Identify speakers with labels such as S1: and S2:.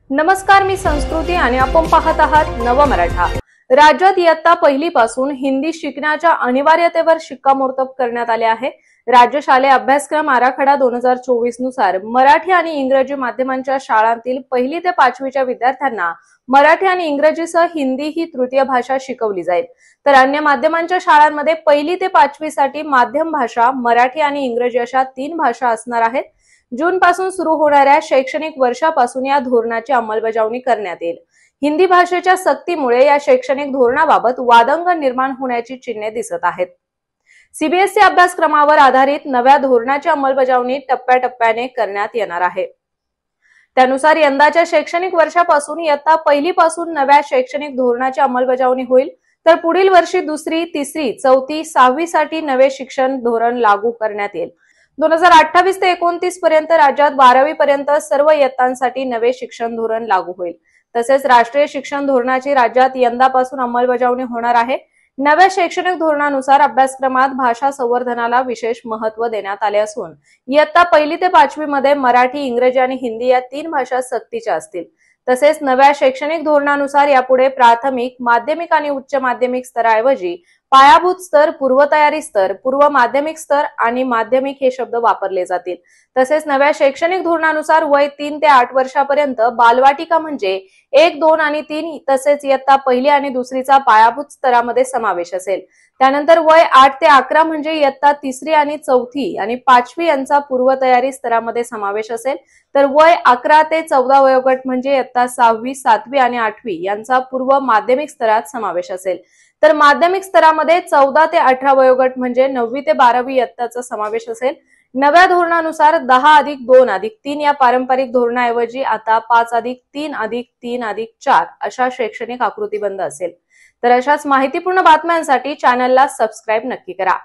S1: नमस्कार, मी संस्कृती आणि आपण पाहत आहात नव मराठा। राज्यात इयत्ता पहिलीपासून हिंदी शिकण्याच्या अनिवार्यतेवर शिक्कामोर्तब करण्यात आले आहे। राज्य शालेय अभ्यासक्रम आराखडा 2024 नुसार मराठी आणि इंग्रजी माध्यमांच्या शाळांतील 1ली ते 5वीच्या विद्यार्थ्यांना मराठी आणि इंग्रजीसह हिंदी ही तृतीय भाषा शिकवली जाईल। तर अन्य माध्यमांच्या शाळांमध्ये 1ली ते 5वी साठी माध्यम भाषा मराठी आणि इंग्रजी अशा 3 भाषा असणार आहेत। जून पासून सुरू होणाऱ्या शैक्षणिक वर्षापासून या धोरणाची अंमलबजावणी करण्यात येईल। हिंदी भाषेच्या सक्तीमुळे या शैक्षणिक धोरणाबाबत वादंग निर्माण होण्याची चिन्हे दिसत आहेत। सीबीएसई अभ्यासक्रमावर आधारित नव्या धोरणाची अंमलबजावणी टप्प्याटप्प्याने करण्यात येणार आहे। त्यानुसार यंदाच्या शैक्षणिक वर्षापासून इयत्ता पहिलीपासून नव्या शैक्षणिक धोरणाची अंमलबजावणी होईल, तर पुढील वर्षी 2री, 3री, 4थी, 6वी साठी नवे शिक्षण धोरण लागू करण्यात येईल। 2028 ते 29 पर्यंत राज्यात 12वी पर्यंत सर्व इयत्तांसाठी नवे शिक्षण धोरण लागू होईल। तसेच राष्ट्रीय शिक्षण धोरणाची राज्यात यंदापासून अंमलबजावणी होणार आहे। नव्या शैक्षणिक धोरणानुसार अभ्यासक्रमात भाषा संवर्धनाला विशेष महत्त्व देण्यात आले असून इयत्ता 1ली ते 5वी मध्ये मराठी, इंग्रजी आणि हिंदी या 3 भाषा सक्तीच्या असतील। तसेच नव्या शैक्षणिक धोरणानुसार यापुढे प्राथमिक, माध्यमिक आणि उच्च माध्यमिक स्तराऐवजी पायाभूत स्तर, पूर्वतयारी स्तर, पूर्व माध्यमिक स्तर आणि माध्यमिक हे शब्द वापरले जातील। तसेच नव्या शैक्षणिक धोरणानुसार वय 3 ते 8 वर्षापर्यंत बालवाटिका म्हणजे 1, 2 आणि 3 तसेच इयत्ता 1ली आणि 2रीचा पायाभूत स्तरामध्ये समावेश असेल। त्यानंतर वय 8 ते 11 म्हणजे इयत्ता 3री आणि 4थी आणि 5वी यांचा पूर्वतयारी स्तरामध्ये समावेश असेल। तर वय 11 ते 14 वयोगट म्हणजे इयत्ता 6वी, 7वी आणि 8वी यांचा पूर्व माध्यमिक स्तरात समावेश असेल। तर माध्यमिक स्तरामध्ये 14 ते 18 वयोगट म्हणजे 9वी ते 12वी इयत्ताचा समावेश असेल। नव्या धोरणानुसार 10+2+3 या पारंपरिक धोरणाऐवजी आता 5+3+3+4 अशा शैक्षणिक आकृतीबंध असेल। तर अशाच माहितीपूर्ण बातम्यांसाठी चॅनलला सबस्क्राइब नक्की करा।